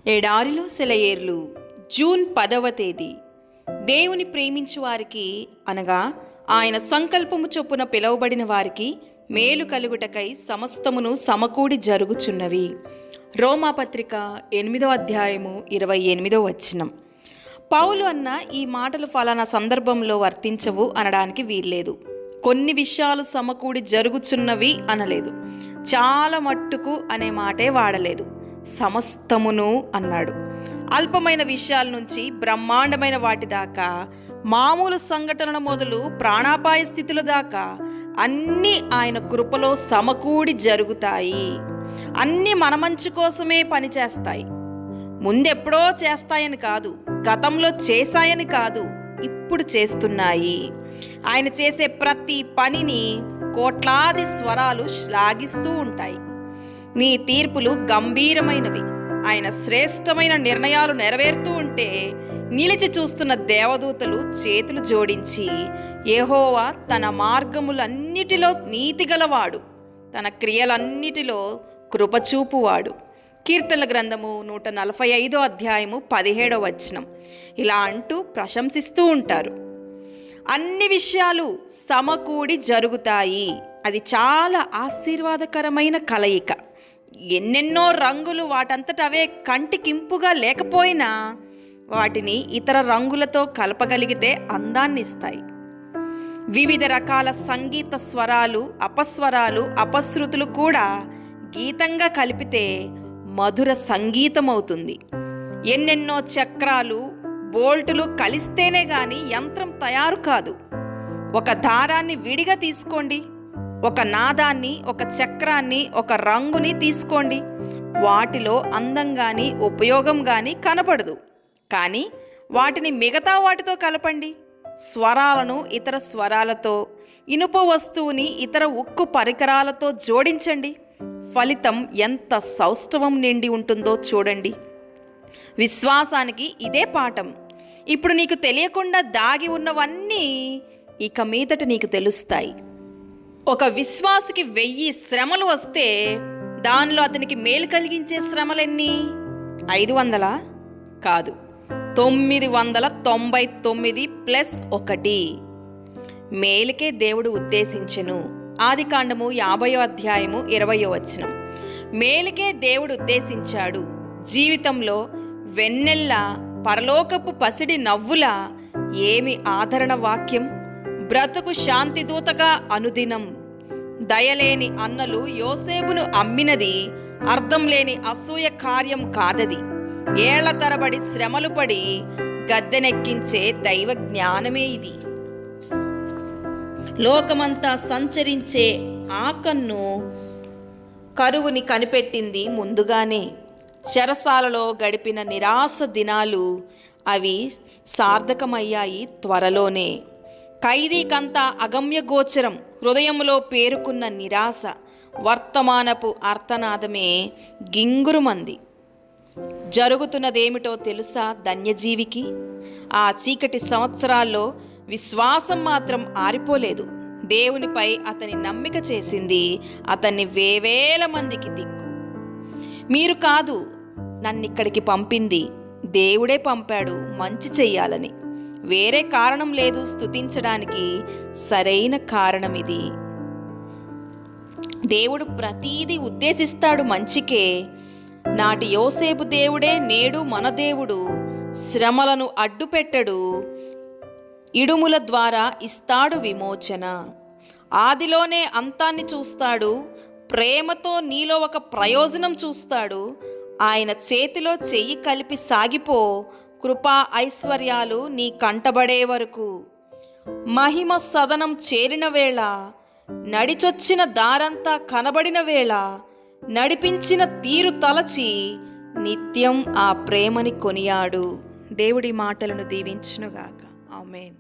ఎడారిలో సెలయేర్లు జూన్ 10వ తేదీ. దేవుని ప్రేమించు వారికి అనగా ఆయన సంకల్పము చొప్పున పిలువబడిన వారికి మేలు కలుగుటకై సమస్తమును సమకూడి జరుగుచున్నవి. రోమాపత్రిక 8వ అధ్యాయము 28వ వచనం. పౌలు అన్న ఈ మాటలు ఫలానా సందర్భంలో వర్తించవు అనడానికి వీల్లేదు. కొన్ని విషయాలు సమకూడి జరుగుచున్నవి అనలేదు. చాలా మట్టుకు అనే మాటే వాడలేదు. సమస్తమును అన్నాడు. అల్పమైన విషయాల నుంచి బ్రహ్మాండమైన వాటి దాకా, మామూలు సంఘటనల మొదలు ప్రాణాపాయ స్థితుల దాకా అన్నీ ఆయన కృపలో సమకూడి జరుగుతాయి. అన్నీ మన మంచి కోసమే పనిచేస్తాయి. ముందెప్పుడో చేస్తాయని కాదు, గతంలో చేశాయని కాదు, ఇప్పుడు చేస్తున్నాయి. ఆయన చేసే ప్రతి పనిని కోట్లాది స్వరాలు శ్లాఘిస్తూ ఉంటాయి. నీ తీర్పులు గంభీరమైనవి. ఆయన శ్రేష్టమైన నిర్ణయాలు నెరవేరుతూ ఉంటే నిలిచి చూస్తున్న దేవదూతలు చేతులు జోడించి, యెహోవా తన మార్గములన్నిటిలో నీతిగలవాడు, తన క్రియలన్నిటిలో కృపచూపువాడు. కీర్తనల గ్రంథము 145వ అధ్యాయము 17వ వచనం. ఇలా అంటూ ప్రశంసిస్తూ ఉంటారు. అన్ని విషయాలు సమకూడి జరుగుతాయి. అది చాలా ఆశీర్వాదకరమైన కలయిక. ఎన్నెన్నో రంగులు వాటంతట అవే కంటికింపుగా లేకపోయినా వాటిని ఇతర రంగులతో కలపగలిగితే అందాన్ని ఇస్తాయి. వివిధ రకాల సంగీత స్వరాలు, అపస్వరాలు, అపశృతులు కూడా గీతంగా కలిపితే మధుర సంగీతం అవుతుంది. ఎన్నెన్నో చక్రాలు, బోల్టులు కలిస్తేనే గాని యంత్రం తయారు కాదు. ఒక దారాన్ని విడిగా తీసుకోండి, ఒక నాదాన్ని, ఒక చక్రాన్ని, ఒక రంగుని తీసుకోండి, వాటిలో అందం కానీ ఉపయోగం కానీ కనపడదు. కానీ వాటిని మిగతా వాటితో కలపండి. స్వరాలను ఇతర స్వరాలతో, ఇనుప వస్తువుని ఇతర ఉక్కు పరికరాలతో జోడించండి. ఫలితం ఎంత సౌష్ఠవం నిండి ఉంటుందో చూడండి. విశ్వాసానికి ఇదే పాఠం. ఇప్పుడు నీకు తెలియకుండా దాగి ఉన్నవన్నీ ఇక మీదట నీకు తెలుస్తాయి. ఒక విశ్వాసికి 1000 శ్రమలు వస్తే దానిలో అతనికి మేలు కలిగించే శ్రమలెన్ని? 500 కాదు, 999 ప్లస్ 1 మేలుకే దేవుడు ఉద్దేశించెను. ఆదికాండము 50వ అధ్యాయము 20వ వచనం. మేలుకే దేవుడు ఉద్దేశించాడు. జీవితంలో వెన్నెల్ల, పరలోకపు పసిడి నవ్వుల ఏమి ఆదరణ వాక్యం! బ్రతుకు శాంతిదూతగా అనుదినం. దయలేని అన్నలు యోసేపును అమ్మినది అర్థం లేని అసూయ కార్యం కాదది. ఏళ్ల తరబడి శ్రమలు పడి గద్దెనెక్కించే దైవ జ్ఞానమే ఇది. లోకమంతా సంచరించే ఆ కన్ను కరువుని కనిపెట్టింది ముందుగానే. చెరసాలలో గడిపిన నిరాశ దినాలు అవి సార్థకమయ్యాయి త్వరలోనే. ఖైదీకంతా అగమ్య గోచరం, హృదయంలో పేరుకున్న నిరాశ, వర్తమానపు అర్థనాదమే గింగురుమంది. జరుగుతున్నదేమిటో తెలుసా ధన్యజీవికి? ఆ చీకటి సంవత్సరాల్లో విశ్వాసం మాత్రం ఆరిపోలేదు. దేవునిపై అతని నమ్మిక చేసింది అతన్ని వేవేల మందికి దిక్కు. మీరు కాదు నన్నిక్కడికి పంపింది, దేవుడే పంపాడు మంచి చెయ్యాలని. వేరే కారణం లేదు స్తుతించడానికి. సరైన కారణం ఇది. దేవుడు ప్రతీది ఉద్దేశిస్తాడు మంచికే. నాటి యోసేపు దేవుడే నేడు మన దేవుడు. శ్రమలను అడ్డుపెట్టడు, ఇడుముల ద్వారా ఇస్తాడు విమోచన. ఆదిలోనే అంతాన్ని చూస్తాడు. ప్రేమతో నీలో ఒక ప్రయోజనం చూస్తాడు. ఆయన చేతిలో చెయ్యి కలిపి సాగిపో. కృపా ఐశ్వర్యాలు నీ కంటబడే వరకు. మహిమ సదనం చేరిన వేళ, నడిచొచ్చిన దారంతా కనబడిన వేళ, నడిపించిన తీరు తలచి నిత్యం ఆ ప్రేమని కొనియాడు. దేవుడి మాటలను దీవించునుగాక. ఆమేన్.